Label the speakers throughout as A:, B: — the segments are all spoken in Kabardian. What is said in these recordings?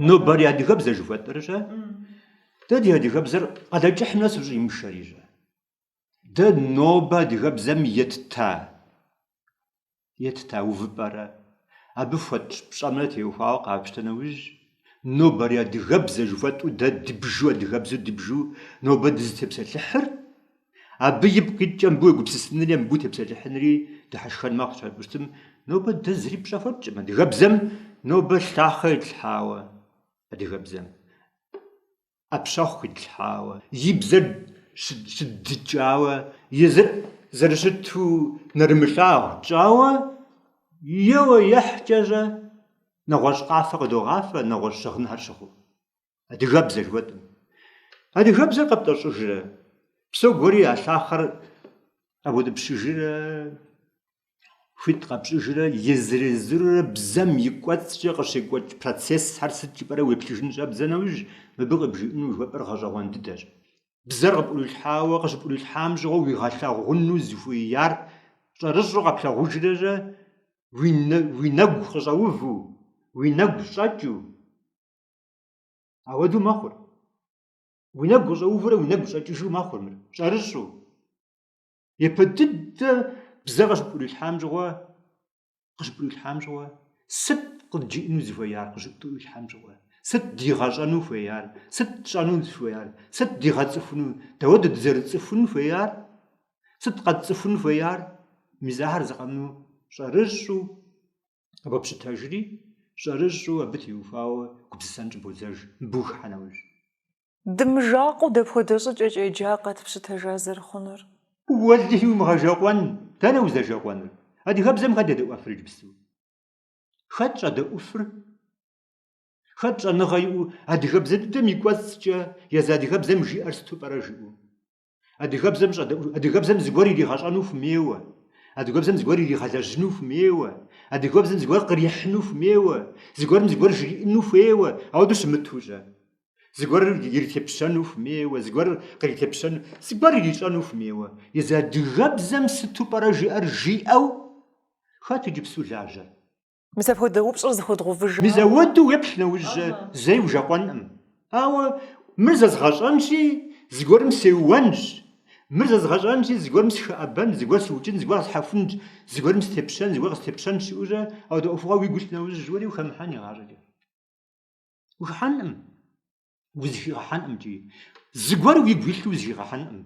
A: نوبري هادي خبزة جوات رجع تدي هادي خبزة قد جحنا سوزي مشاريجة ده نوبة دي خبزة يتتا وفبارة أبفوت بشاملتي وفاو قابشتناوج نوبري هادي خبزة جوات وده دبجو هادي خبزة دبجو نوبة دزتي بسلحر أبي يبقي جنبو يقبسسنري أمبو تبسلحنري تحشخن ما قصر بستم نوبة دزري بشافوت جمع دي خبزم نوبة تاخد الحاوة هادي خبزم أبشاخد الحاوة يبزر شد جاوة يزر زرشتو نرمشاو جاوة يو يحجز نغوش قافة قدو غافة نغوش شخن هرشخو هادي خبزة جواتم هادي خبزة قبطة شجرة بسو قوري أشاخر أبو دبشجرة خيط قبشجرة يزرزر بزم يقوات قرش يقوات بروسيس هرسد جبرا ويبلجن جاب زنوج مبغي بجينو جوابر غجوان ددر بزر قبل الحاوة قش قبل الحام جوا ويغاشا غنو زفويار رجع قبل غجرة وينغ خجاوفو وينغ شاجو أودو ماخور وينغ خجاوفو وينغ شاجو شو ماخور شارشو يبدد بزر قش قبل الحام جوا قش قبل الحام جوا ست قد جينو زفويار قش قبل الحام جوا ست ديغاجانو فيار ست شانو فيار ست ديغاتسفنو تود تزرتسفنو فيار ست قد تسفنو فيار مزاهر زقمنو شارشو أبا بشتاجري شارشو أبتي وفاو كبسانج بوزاج بوخ حناوج
B: دمجاقو دبخدوش جاقت بشتاجازر خنر
A: والله مغاجاقوان تانا وزاجاقوان هادي خبزم خد يدو أفرج بسو خد شاد أفر خد نغيو هادي خبزة دم يقواسجا يزادي خبزة مجي أرستو براجو هادي خبزة مش هادي خبزة زغوري دي خاشانو في ميوة هادي خبزة زغوري دي خاشجنو في ميوة هادي خبزة زغور قريحنو في ميوة زغور جرينو في ميوة أودو سمتوجا زغور يرتبشانو في ميوة زغور قريتبشانو زغور يريشانو في ميوة يزادي خبزة ستو براجي أرجي أو خاتو جبسو لاجر
B: مسافه دوبش زخد غوفج
A: مزودو يبشنا وجه زي وجاقوان أو مرزز غاشانشي زغور مسيوانج مرزز غاشانشي زغور مسخابان زغور سوجن زغور حفنج زغور مستبشان زغور استبشان شي وجه أو دو أفغا ويقولنا وجه جوري وخمحاني غاجي وخانم وزي غحانم جي زغور ويقولو وزي غحانم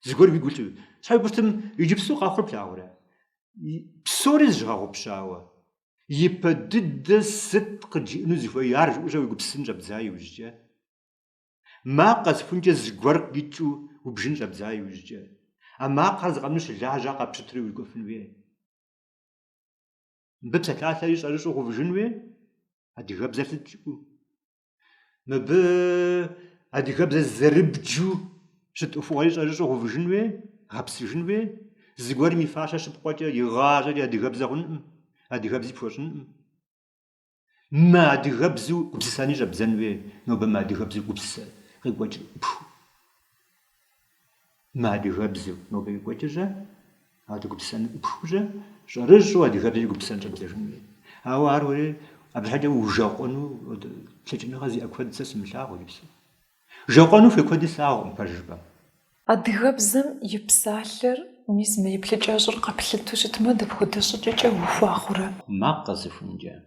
A: زغور ويقولو شاي بستم يجيبسو قاخر بلاورا بسوريز غاغو بشاوة يبدد صدق جينو زفيار وجا ويقبسنجا بزاي وجا ما قاسفنجا زغور جيتشو وبجنجا بزاي وجا أما قاز غمش لاجا قابشتري ويقفن ويه ببسا ثلاثة يسألوش وغفجن ويه هادي غبزة تجيبو مب هادي غبزة زربجو شت أفوغا يسألوش وغفجن ويه غبسجن ويه زغور ميفاشا شبقواتيا يغاجا هادي غبزة غنم هادي غبزي بوشن ما هادي غبزو قبساني جابزان ويه نوبا ما هادي غبزو قبسا غيقواتي ما هادي غبزو نوبا يقواتي جا هادي قبسان بوجا شارجو هادي غبزي قبسان جابزان ويه هاو عاروري أبحاجة وجاقونو تلجنا غازي أكواد ساس ملاغو يبسو جاقونو في كواد ساغو مفاجبا
B: أدغبزم يبسالر ميز ما يبلجاجر قبلتو شتما دبخدوش جاجا وفاخرة
A: ما قاسفنجا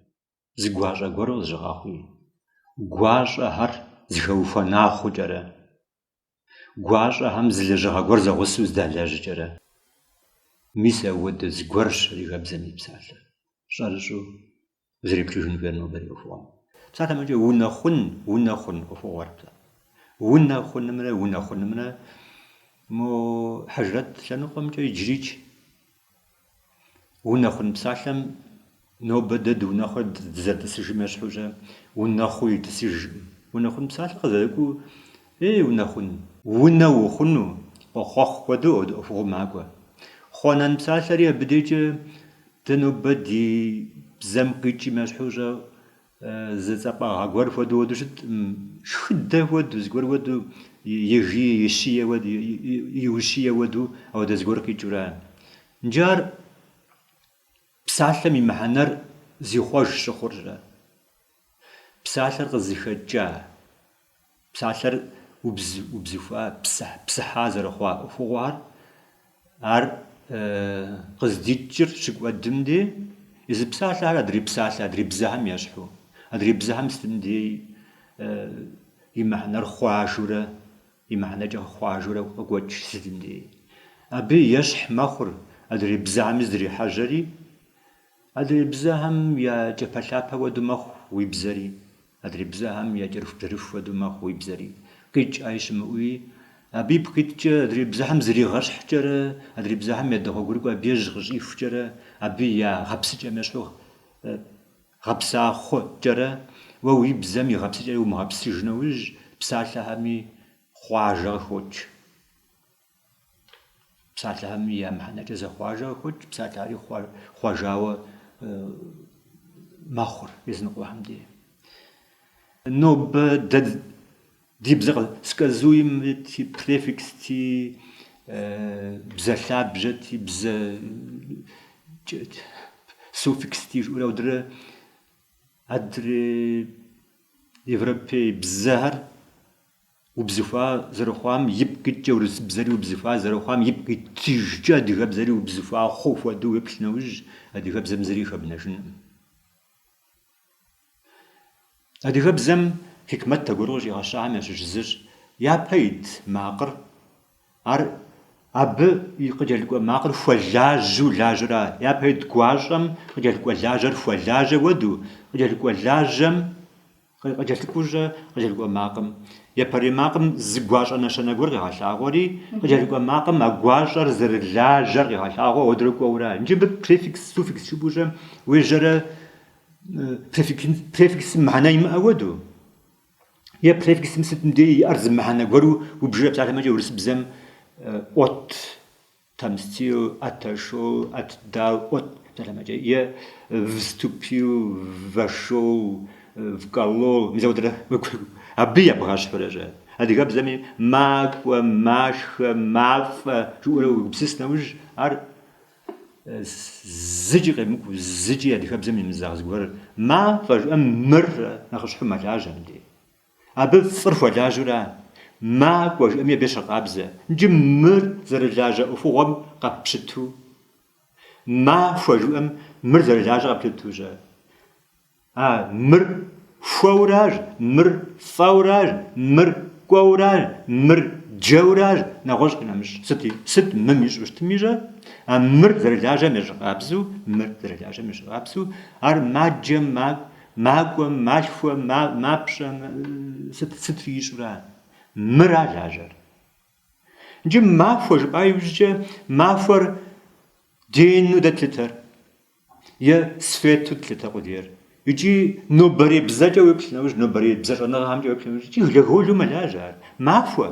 A: زغواجا غورو زغاخوي غواجا هر زغوفنا خوجرا غواجا هم زلجا غور زغوسو زدالاج جرا ميسا ود زغورش ريغبزم يبسالر شارجو زريبلجن فيرنو بريو فوام بصح ما جا ونخن أفواربتا ونخن منا مو حجرات شنو قام جاي يجريج ونخن بصحلم نوبدد ونخد زاد سجماش حوجة ونخو يتسج ونخن بصحل قذاكو إيه ونخن وخنو وخخ ودو أفو معقوا خوانان بصحلري بديج تنوبدي بزمقيتي ماش حوجة زعما غور فدو ودشت شده ودو زغور ودو يجي يشيه ودو يوشيه ودو أو دزغور كيجوران نجار بسالة من محنر زي خوش شخورجا بسالر قزخجا بسالر وبزفوا بسحازر خوار ار قزديتشر شقدمدي إذا بسالر أدري بسالر أدري بزهم يشحو أدري بزهم ستندي يمحنا الخواجورة يمحنا جا خواجورة وقوتش ستندي أبي يشح مخر أدري بزهم يزري حجري أدري بزهم يا جبلابا ودمخ ويبزري أدري بزهم يا جرف ودمخ ويبزري كيج عايش مؤوي أبي بقيت أدري بزهم زري غش حجرة أدري بزهم يدخل قرقوا بيج غشي فجرة أبي يا غبس جمشلو غبسا خو جرة ووي بزمي غبس جرة ومغبس جنوج بسالة همي خواجة خوش بسالة همي يا محنا جزا خواجة خوش بسالة هاري خواجاوة ماخر يزنقوا حمدي نوب دي بزغل سكازويم تي بريفكس تي بزلاب جتي بز سوفكس تي ولا ودر أدري يفربي بزهر وبزفا زرخوام يبقى جورس بزري وبزفا زرخوام يبقى تيجا دغ بزري وبزفا خوف ودو يبشنوج دغ بزم زري خبنشن دغ بزم حكمة تقولوج يغشع مش جزر يا بيت ماقر ار أب يقدر يقول ماقر فلاج لاجرا يا بيت قواجم قدر يقول لاجر فلاج ودو قدر يقول لاجم قدر يقول ماقم يا بري ماقم زقواج أنا شنقول يغشعوري قدر يقول ماقم أقواجر زر لاجر يغشعو ودرك ورا نجيب بريفكس سوفكس شو بوجم ويجرا بريفكس معناه ما ودو يا بريفكس مثل مدي أرز معنا قرو وبجرب تعرف ما جورس بزم أوت تمستيو أتشو أتداو أوت تعرف ما جا يا فستوبيو فشو فقالو مزودره أبي أبغاش فرجة هذه قبل زمي ماك وماش ماف شو لو بسسنا وج أر زجي غيمك زجي هذه قبل زمي مزاغ زقور ما فجأة مر نخش حمى لاجة مدي أبى فرف ولاجورا ما قوش أمي بيش قابزة نجمر زر لاجة وفوقهم قبشتو ما فوجو أم مر زر لاجة قبشتو جا مر فوراج مر فوراج مر قوراج مر جوراج نغوش كنا مش ست مميش وش تميجا مر زر لاجة مش قابزو مر زر لاجة مش قابزو ما جم ماقوم ماشفو ما بشن ست فيشورا مرا لاجر نجي ما فوج بايوجا ما فور دين ودتلتر يا سفيت تلتر قدير يجي نوبري بزاجا ويبشنوج نوبري بزاجا انا هم جاوبشنوج يجي لهولو ملاجر ما فو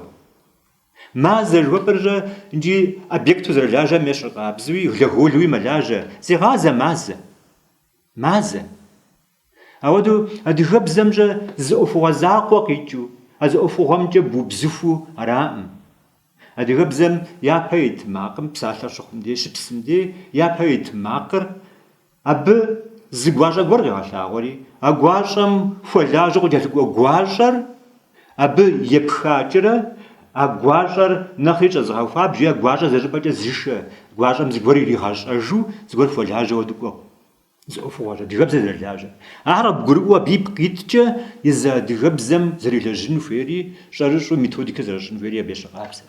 A: ما زر وبرجا نجي ابيكتو زر لاجا مش قابزوي لهولو ملاجر زي غازا مازا أودو أدي بزمجة زأفو زاق وقيتشو أزأفو غمجة بوبزفو أرام أدي بزم يا بيت ماقم بسالة شخم دي شبسم دي يا بيت ماقر أب زقواجة قرغي غشاغوري أقواجم فلاجة قدتقو أقواجر أب يبخاجرة أقواجر نخيج أزغوفا بجي أقواجة زربجة زيشة أقواجم زقوري لغاش أجو زقور فلاجة ودقو زوفواجا دي غبزة درلاجة عرب قرقوا بيبقيتجا إذا دي غبزم زري لجن فيري شارشو ميثوديك زرجن فيري بيش غابسة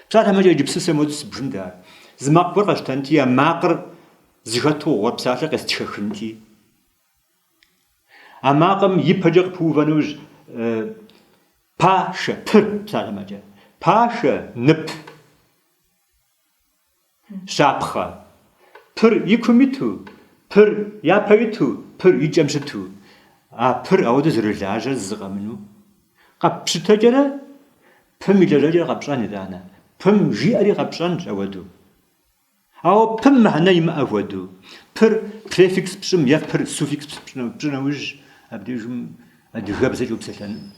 A: بصراحة ما جاي جبسة مودس بجندار زماق برقش تانتي ماقر زغتو غبسة قستشخنتي أماقم يبجق بوفانوج باشا پر بصراحة ما جاي باشا نب شابخة پر يكوميتو پر يا بيتو پر يجمشتو پر أود زرلاجة زغمنو قبشتجرة پم يجرجة قبشان دانا پم جياري قبشان جودو أو پم هنا يم أودو پر prefix بشم يا پر suffix بشنوج أبديجم أديجاب زي بسلان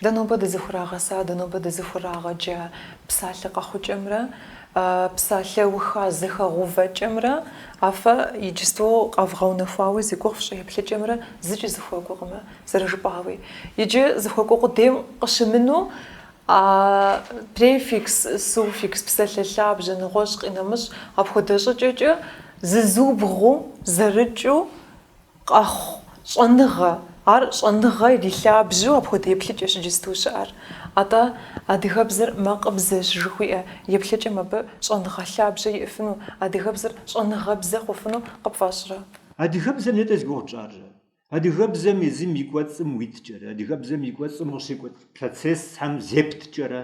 B: دانو بده زخراغ سا دانو بده زخراغ جا بسالة قخو جمرة псалъэуха зэхэгъувэкӏэмрэ афэ иджыствэу къэвгъэунэхуауи зыгугъу фщӏеплъыкӏэмрэ зыкӏи зыхуэгугъымэ зэрыжыпӏауи. Иджы зыхуэгугъу дем къыщымыну префикс, суффикс, псалъэ лъабжьэ, нэгъуэщӏ, къинэмыщӏ апхуэдэ щӏыкӏэкӏэ зызубгъу зэрыкӏыу къэхъу щӏэныгъэ. Ар щӏэныгъэ ирилъабжьу апхуэдэ еплъыкӏэщ иджысту щыӏэр. Атӏэ адыгэбзэр макъыбзэщ жыхуиӏэ. Еплъыкӏэм абы щӏэныгъэ лъабжьэ иӏыфыну, адыгэбзэр щӏэныгъэбзэ хъуфыну къыпфӏэщӏрэ.
A: Адыгэбзэм нетӏэ зыгугъу тщӏарэ. Адыгэбзэм езым и кӏуэцӏым уиткӏэрэ, адыгэбзэм и кӏуэцӏым къыщекӏуэ процессхэм зептӏкӏэрэ.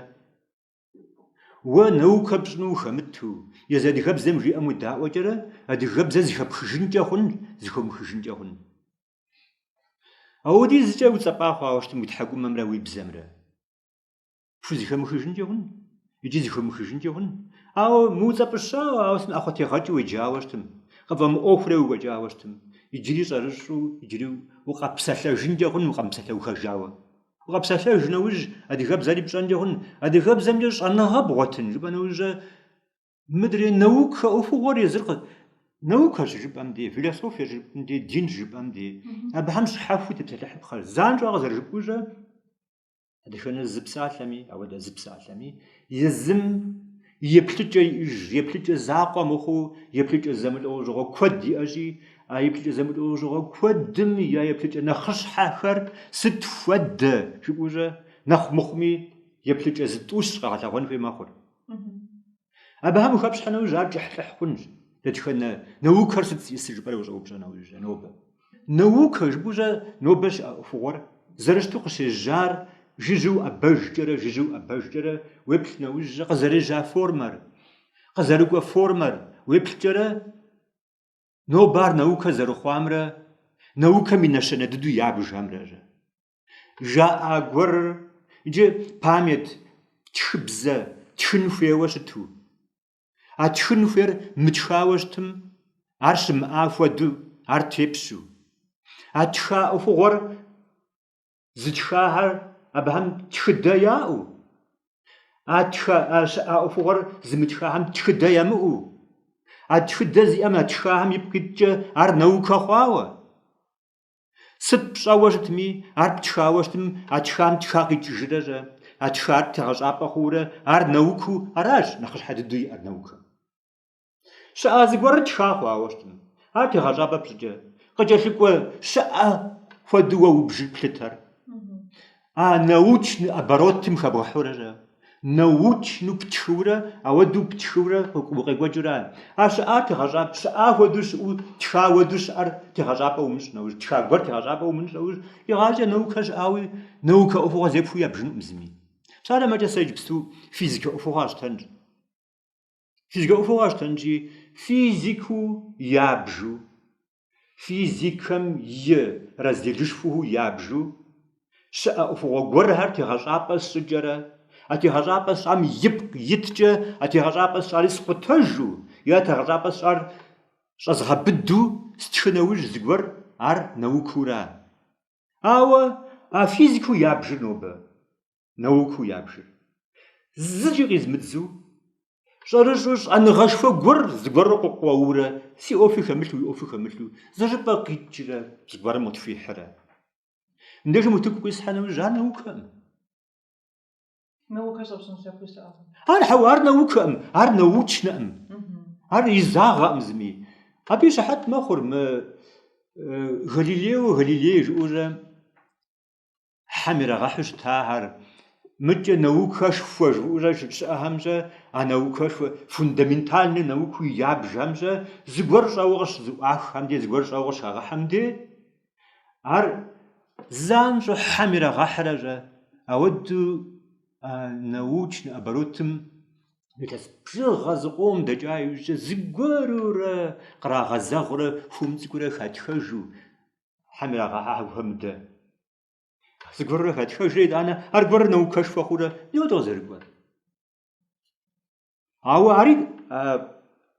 A: Уэ наука пщӏыну ухэмыту, езы адыгэбзэм жиӏэм удаӏуэкӏэрэ, адыгэбзэ зыхэпхыжынкӏэ хъун, зыхуэмыхыжынкӏэ хъун. Ауэдизкӏэ уцӏэпӏа хъуауэ щытым уи тхьэкӏумэмрэ уи бзэмрэ. Зыхэмыхыжынкӏэ хъун, икӏи зыхуэмыхыжынкӏэ хъун. Ауэ мыуцӏэпӏыщауэ, ауэ ӏэхъуэтегъэкӏыу уеджауэ щытым, къыфӏэмыӏуэхурэ укӏуэкӏауэ щытым. Иджыри щӏэрыщӏу, иджыри укъэпсэлъэжынкӏэ хъун, укъэмыпсэлъэухэжауэ. Укъэпсэлъэж нэужь адыгэбзэри пщӏэнкӏэ хъун, адыгэбзэмкӏэ щӏэныгъэ бгъуэтын жыпӏэ нэужьчӏэ мыдрей наука ӏуэхугъуэр езыр наукэр жыпӏэм де, философие жыпӏэм де, дин жыпӏэм де. Абыхьэм щхьэхуи тепсэлъыхьыпхъэр. Занщӏэу къызэрыжыпӏэужьэ, адыгэбзэр зы псалъэми, ауэдэ зы псалъэми, езым еплъыкӏэ иӏыж, еплъыкӏэ закъуэ мыхъуу, еплъыкӏэ зэмылӏэужьыгъуэ куэд иӏэщи, а еплъыкӏэ зэмылӏэужьыгъуэ куэдым я еплъыкӏэ нэхъыщхьэхэр сыт хуэдэ жыпӏэужьэ, нэхъ мыхъуми еплъыкӏэ зытӏущ къэгъэлъэгъуэн хуей мэхъур. Абыхьэм ухэпщхьэ нэужь ар кӏыхьлӏыхь хъунщ. Дэтхэнэ наукэр сыт зиӏысыр жыпӏэрэ ущӏэупщӏэ нэужьчӏэ нобэ. Наука жыпӏэужьэ нобэ щыӏэ ӏуэхугъуэр зэрыщту къыщежьар жыжьэу ӏэбэжкӏэрэ уеплъ нэужьчӏэ къызэрежьа формэр, къызэрыкӏуэ формэр уеплъкӏэрэ нобэ ар наука зэрыхъуамрэ, наукэм и нэщэнэ дыдэу ябжхэмрэ. Жаӏа гуэрыр иджы памет тхыбзэ тхын хуейуэ щыту, а тхын хуейр мытхауэ щытым, ар щымыӏа хуэдэу ар тепщу. А тха ӏуэхугъуэр зытхахэр абыхьэм тхыдэ яӏэу, а щыӏа ӏуэхугъуэр зымытхахэм тхыдэ ямыӏэу, а тхыдэ зиӏэм а тхахэм ипкъ итӏкӏэ ар наукэ хъуауэ. Сыт пщӏэуэ щытми, ар птхауэ щытым, а тхам тха къикӏыжрэ, а тхар тегъэщӏапӏэ хъуурэ, ар наукэу аращ нэхъыщхьэ дыдэу иӏэр наукэ. Щыӏа зыгуэрыр тха хъуауэ щытым, ар тегъэщӏапӏэ пщӏыкӏэ, къыкӏэлъыкӏуэ щыӏэ хуэдэу уэ убжыр плъытэр. А научный оборотым хэбгъэхьурэ, научну птхыурэ, ауэдэу птхыурэ укъекӏуэкӏыурэ. А щыӏар тегъэщӏапӏэ, щыӏа хуэдэу щыӏэу, тха хуэдэу щыӏэр тегъэщӏапӏэ умыщӏ нэужь, тха гуэр тегъэщӏапӏэ умыщӏ нэужь, игъащӏэ наука щыӏауи, наука ӏуэхугъуэ зепхыу ябжынӏым зыми. Пщӏарэмэкӏэ сэ иджыпсту физикэ ӏуэхугъуэ къащтэнщ. Физикэ ӏуэхугъуэ къащтэнщи, физикэу ябжу, физикэм и разделышхуэу ябжу, щыӏэ ӏуэхугъуэ гуэрхэр тегъэщӏапӏэ сщӏыкӏэрэ, а тегъэщӏапӏэ сщӏам ипкъ иткӏэ, а тегъэщӏапӏэ сщӏари сыкъутэжу, я тегъэщӏапӏэ сщӏар щӏэзгъэбыду стхы нэужь зыгуэр ар наукэура. Ауэ а физикэу ябжыр нобэ, наукэу ябжыр. Зыкӏи къизмыдзу, щӏэрыщӏу щӏэныгъэшхуэ гуэр зыгуэру къыкъуэурэ, си ӏуэхуи хэмылъу, уи ӏуэхуи хэмылъу, зыщӏыпӏэ къикӏрэ, зыгуэрым утхуихьрэ. Мындежым утыку къисхьэ нэужь ар наукэӏым.
B: Наука щӏэпщӏын щэхуи щыӏэкъым.
A: Ар наукэӏым, ар научныӏым, ар изагъэӏым зыми. Абы и щыхьэт мэхъур мы Галилей жыӏэурэ хьэм ирагъэхьу щытахэр, мыкӏэ наукэшхуэ жыӏэурэ щыӏэхэмщӏэ, а наукэшхуэ фундаментальнэ наукэу ябжхэмщӏэ зыгуэр щӏэуэ къыщызыӏуаххэм де, зыгуэр щӏэуэ къыщагъэхьэм де, ар занщӏэу хьэм ирагъэхьрэ, ауэдэу научный оборотым илъэс бжыгъэ зыкъом дэкӏа иужькӏэ зыгуэрурэ кърагъэзэгъурэ хуэм цӏыкӏурэ хатхэжу хьэм ирагъэхьэхьэу хуэмыдэ. Зыгуэрурэ хатхэжу итӏанэ ар гуэрыр наукэшхуэ хъурэ ноӏуэдэ къызэрыкӏуэр. Ауэ ари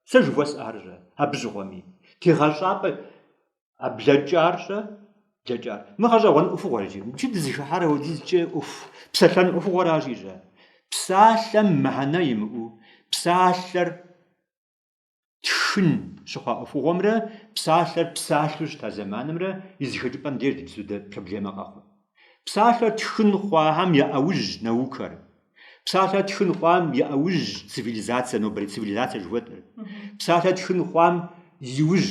A: сэ жыхуэсӏарщӏэ абы щыгъуэми. Тегъэщӏапӏэ блэкӏарщӏэ, мы гъэщӏэгъуэн ӏуэхугъуэр иджы. Иджы дызыхыхьэр ауэдизкӏэ псэлъэн ӏуэхугъуэращ ищӏэ. Псалъэм мыхьэнэ имыӏэу, псалъэр тшын щыхъуа ӏуэхугъуэмрэ псалъэр псалъэу щыта зэманымрэ и зэхэкӏыпӏэм деж дыпсу проблемэ къэхъур. Псалъэр тшын хъуахэм яӏэужь наукэр, псалъэр тшын хъуам яӏэужь цивилизацие, нобэрей цивилизацие жыхуэтӏэр. Псалъэр тшын хъуам иужь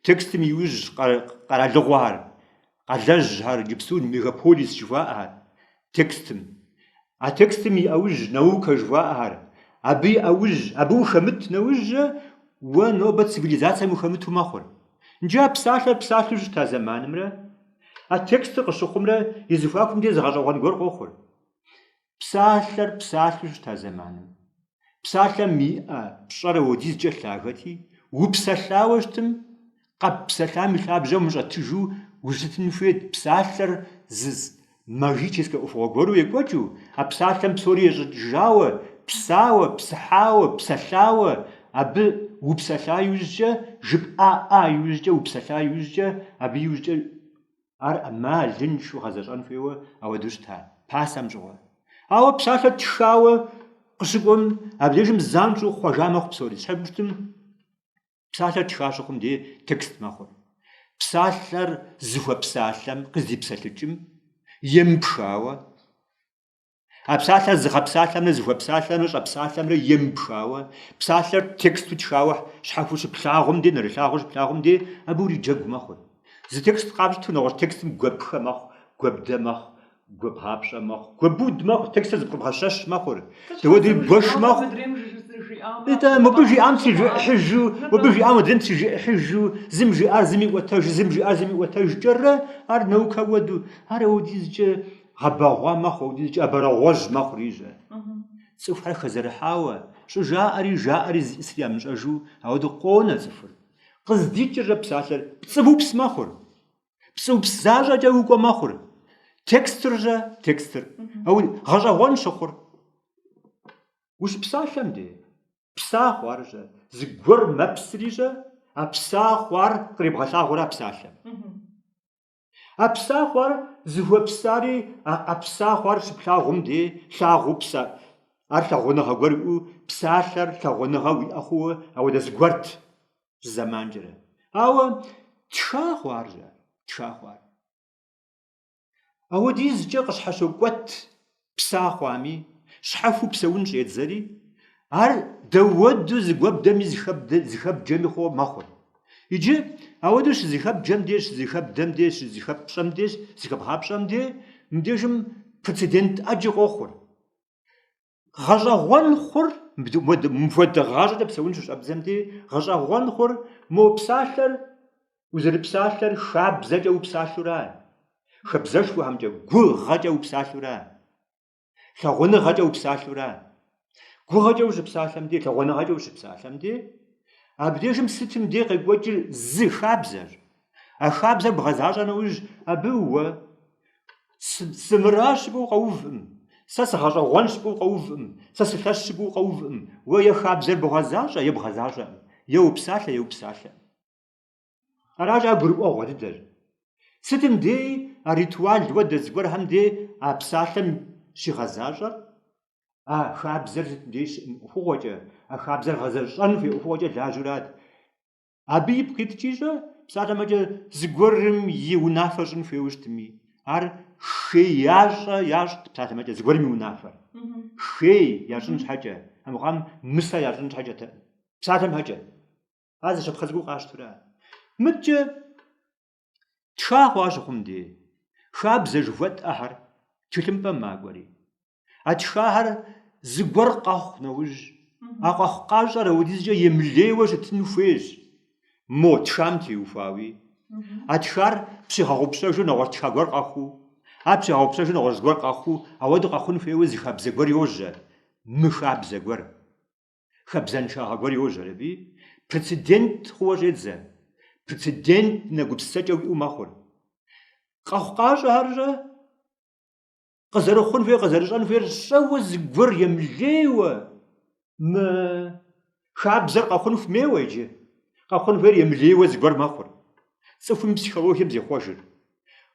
A: текстым иужь къэралыгъуэхэр, къалэжьхэр, гипсун, мегаполис жыхуаӏэхэр текстым. А текстым иӏэужь наукэ жыхуаӏэхэр, абы иӏэужь, абы ухэмыт нэужьэ уэ нобэ цивилизацием ухэмыту мэхъур. Иджы псалъэр псалъэу щыта зэманымрэ, а текстыр къыщыхъумрэ и зэхуакум де зыгъэщӏэгъуэн гуэр къохъур. Псалъэр псалъэу щыта зэманым, псалъэм иӏэ пщӏэр апхуэдизкӏэ лъагэти, упсэлъауэ щытым, къэппсэлъам и лъабжьэм умыщӏэтыжу ущытын хуейт. Псалъэр магическэ ӏуэхугъуэ гуэру екӏуэкӏыу, а псалъэм псори ещӏэкӏыжауэ, псауэ, псыхьауэ, псэлъауэ, абы упсэлъа иужькӏэ, жыпӏа иужькӏэ, упсэлъа иужькӏэ, абы иужькӏэ ар лыншу гъэзэщӏэн хуейуэ ауэдэу щыта пасэм щӏыгъуэ. Ауэ псалъэр тшауэ къыщыкӏуэм, абдежым занщӏэу хъуэжа мэхъу псори. Щхьэ щытым псалъэр тша щыхъум де текст мэхъур. Псалъэр зыхуэпсалъэм къыздипсэлъыкӏым емыпшауэ, а псалъэр зыгъэпсалъэмрэ зыхуэпсалъэмрэ щӏэпсалъэмрэ емыпшауэ, псалъэр тексту тшауэ щхьэхуэу щыплъагъум де, нэрылъагъуэу щыплъагъум де, абы уриджэгу мэхъур. Зы текст къапщту нэгъуэщӏ текстым гуэпхэ мэхъу, гуэбдэ мэхъу, гуэбгъапщӏэ мэхъу, гуэбуд мэхъу, текстыр зыпкъыбгъэщэщ мэхъур. Дауэдей бэш мэхъу. Мыбы жиӏам трижыӏыхьыжу, мыбы жиӏам адрейм трижыӏыхьыжу, зым жиӏар зыми ӏуэтэж, зым жиӏар зыми ӏуэтэжкӏэрэ, ар наука уэду, ар апхуэдизкӏэ гъэбэгъуа мэхъу, апхуэдизкӏэ ӏэбэрэгъуэжь мэхъур ижьэ. Цӏыхухэр хэзэрыхьауэ, жаӏэри зиӏысри ямыщӏэжу, ауэдэу къонэ цӏыхур. Къыздикӏырэ псалъэр пцӏыупс мэхъур. Пцӏыупс защӏэкӏэ укӏуэ мэхъур. Текстыржэ текстыр. Гъэщӏэгъуэн щыхъур. Ущыпсалъэм де, пса хъуаржэ, зыгуэр мэпсырищӏэ, а пса хъуар къребгъэлъагъуэрэ а псалъэм. А пса хъуар зыхуэпсари, а пса хъуар щыплъагъум де, лъагъуу пса. Ар лъагъуныгъэ гуэр иӏэу, псалъэр лъагъуныгъэ уиӏэ хъууэ ауэдэ зыгуэрт зэманкӏэрэ. Ауэ тша хъуаржэ, тша хъуар. Ауэдизкӏэ къыщхьэщокӏуэт пса хъуами, щхьэхуэу псэун щӏедзэри, ар дэуэду зыгуэбдэми зыхэбджэми хъуэ мэхъур. Иджы ауэдэу щызыхэбджэм де, щызыхэбдэм де, щызыхэпщӏэм де, зыхэбгъапщӏэм де, мыбдежым прецедент ӏэджи къохъур. Гъэщӏэгъуэн хъур, мыпхуэдэ гъащӏэкӏэ псэун щыщӏэбдзэм де, гъэщӏэгъуэн хъур, мо псалъэр, узэрыпсалъэр хабзэкӏэ упсалъэура, хабзэшхуэхьэмкӏэ, гугъэкӏэ упсалъэура, лъагъуныгъэкӏэ упсалъэура. Гугъэкӏэ ущыпсалъэм де, лъагъуныгъэкӏэ ущыпсалъэм де, абдежым сытым де къекӏуэкӏыр зы хабзэр. А хабзэр бгъэзащӏэ нэужь, абы уэ сымыра щыпӏэу къэувӏым, сэ сыгъэщӏэгъуэн щыпӏэу къэувӏым, сэ сылъэщ щыпӏэу къэувӏым. Уэ е хабзэр бгъэзащӏэ, е бгъэзащӏэӏым, е упсалъэ, е упсалъэ. Аращ а гурыӏуэгъуэ дыдэр. Сытым дей а ритуал уэдэ зыгуэрхэм дей а псалъэм щигъэзащӏэр, а хабзэр дей щыӏым ӏуэхугъуэкӏэ, а хабзэр гъэзэщӏэн хуей ӏуэхугъуэкӏэ лажьэрат. Абы ипкъ иткӏищӏэ, псалъэмэкӏэ зыгуэрым и унафэ щӏын хуейуэ щытми. Ар шей ящӏт псалъэмэкӏэ, зыгуэрым и унафэр. Шей ящӏын щхьэкӏэ, амыхъам мысэ ящӏын щхьэкӏэ, псалъэм щхьэкӏэ. Ар зыщапхъэ цӏыкӏуу къащтыра. Мыткӏэ тша хъуа щыхъум де, хабзэ жыхуэтӏэхэр тхылъымпӏэм макӏуэри. А тшахэр зыгуэр къэхъу нэужь, а къэхъу къащӏэр апхуэдизкӏэ емылейуэ щытын хуейщ. Мо тшам теухуауи. А тшар пщигъэгъупщэжу нэгъуэщӏ тша гуэр къэхъуу, а пщигъэгъупщэжу нэгъуэщӏ зыгуэр къэхъуу, ауэдэу къэхъун хуейуэ зы хабзэ гуэр йожьэ. Хабзэ гуэр. Хабзэншагъэ гуэр йожьэ арэби. Прецедент хъууэ щӏедзэ. Прецедент нэгупсэкӏэ уиӏэу мэхъур. Къэхъу къащӏэхэрщӏэ къызэрыхъун хуейр, къызэрыщӏэн хуейр щӏэуэ зыгуэр емылейуэ. Хабзэр къэхъун хуейуэ иджы. Къэхъун хуейр емылейуэ зыгуэр мэхъур. Цӏыхум психологием зехъуэжыр.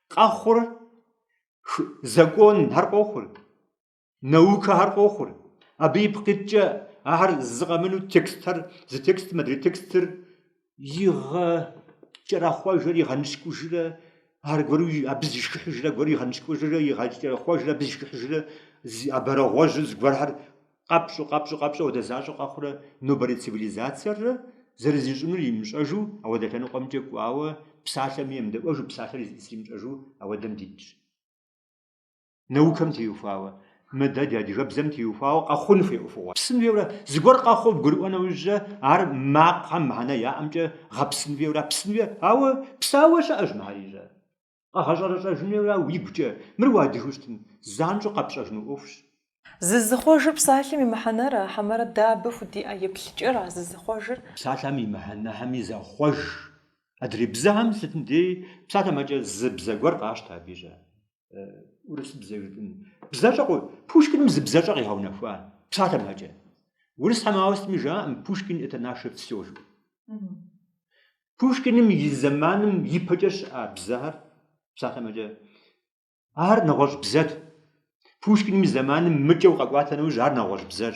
A: Къэхъур закон хьэр къохъур, наукэхэр къохъур. Абы ипкъ иткӏэ أهر زغمنو تكستر ز تكست مدري تكستر يغ جرا خواجر يغنشكو جرا هر غوري أبز يشكح جرا غوري يغنشكو جرا يغاجر خواجر أبز يشكح جرا أبرا غواجز غور قابشو ودزاجو قاخرة نوبري цивилизация زرزيجنو يمشاجو أو دكانو قمتك أو بسالة ميم أو جو بسالة يمشاجو أو دم ديتش نوكم تيوفاوا مدد يا جبزم تيوفاوا أخون في أفوا بسن فيورا زغور قاخو بقولوا أنا وجه عار ما قام معنا يا أمجا غبسن فيورا بسن فيورا أو بساوش أجمع ريجا أهجر أجنورا ويبجا مروادي هوشتن زانجو قبش أجنو أوفش
B: زخوجر بسالة ممحنرة حمرة دابة فدي أي بلجرة زخوجر
A: بسالة ممحنا همي زخوج أدري بزهم ستندي بسالة ماجا زبزغور قاشتا بيجا ورس بزاجن بزاجقو بوشكين مزبزاجق يهونا فوان بسالة ماجا ورس حماوست ميجا بوشكين اتناشف سيوجو بوشكين مي زمانم يبجش بزهر بسالة ماجا هر نغوش بزاد بوشكين مي زمانم مجو قاقواتنا وجار نغوش بزاج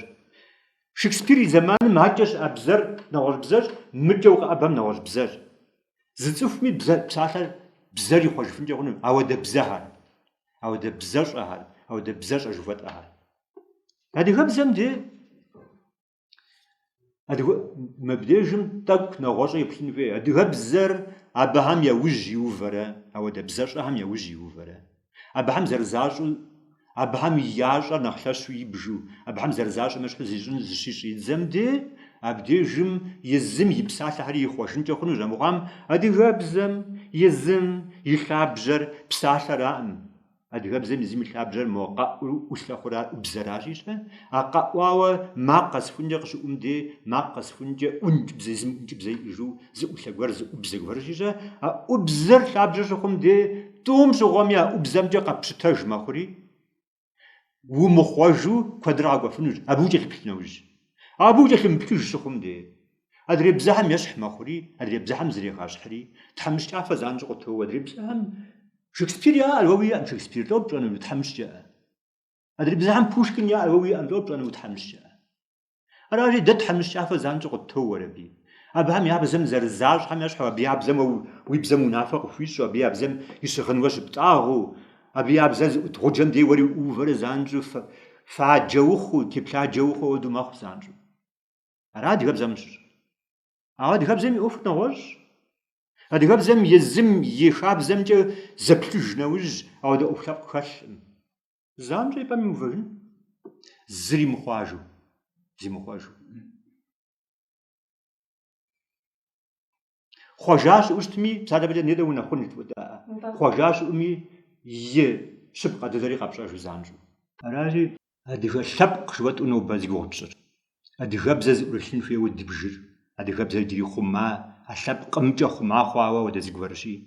A: شكسبير زمان ماجش أبزر نغوش بزاج مجو قابم نغوش بزاج زتصوف مي بسالة بزار يخوش فنجا غنم أو ده بزهر أو ده بزاج أهل أو ده بزاج أجوفت أهل هذه غبزم دي هذه مبدأجم تك نغوش يبحثن فيه هذه غبزر أبهم يوج يوفرا أو ده بزاج أهم يوج يوفرا أبهم زرزاج أبهم ياجا نخلاش يبجو أبهم زرزاج مش حزيجن زشيش يزم دي أبديجم يزم يبساط هري يخوشن تخنو جمقام هذه غبزم يزم يخابجر بساط رام هذه غبزم يزم يخابجر موقع وسلخورا بزراجيش أقوى ما قصفنجا قش دي ما قصفنجا أنت بزيزم أنت بزي يجو زؤسلغور زؤبزغورجيجا أبزر خابجر شخم دي توم شغاميا أبزمجا قبشتاج ماخوري ومخواجو كوادراغو فنوج أبوجا لبتنوج أبوجا لمبتوج شخم دي أدري بزهم يشح ماخوري أدري بزهم زري خاشحري تحمش تعرف زانج قطو أدري بزهم شكسبير يا الووي أم شكسبير دوب جانا متحمش جاء أدري بزهم بوشكين يا الووي أم دوب جانا متحمش جاء أراجي دد حمش تعرف زانج قطو وربي أبهم يا بزم زرزاج هم يشحوا بيا بزم ويبزم منافق وفيش وبيا بزم يسخن وش بتاعه أبي أبزز تغجن دي وري أوفر زانجو فجوخو تبلا جوخو ودو مخ زانجو أراد يغبزمش أراد يغبزم يوفر نغوش أراد يغبزم يزم يخاب زمجة زبلج نوج أو دا أفلق خشم زانجو يبقى موفرن زري مخواجو زي مخواجو خواجاش أشتمي سادة بجا نيدا ونخوني تودا خواجاش أمي شبقة دزري قبشاش زانجو أراجي هذه شبق شوات أنو بازيغوتشر هذه بزاز أرشين فيه ودي بجر هذه بزاز دي خما الشبق أمجا خما خواوا ودازيغورشي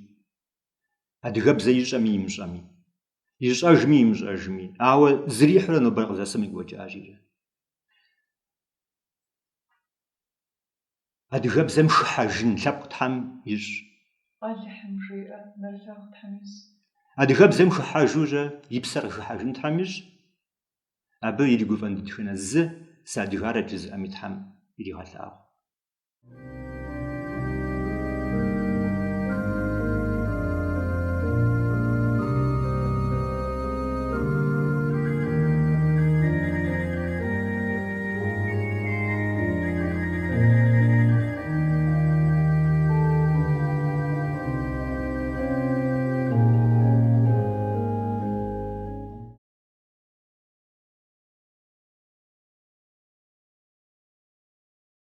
A: هذه بزاز يمشامي يجمي أو زريح لنو برغزا سميق وجه أجيجا هذه بزاز مشحاجن شبق تحم
B: ألحم رئة ملفاق تحميز
A: هذه بزاز مشحاجوجا يبسر شحاجن تحميز أبو يدي قفن دي تخينا سادي غارة جزء أمي تحم يدي غاتلاغ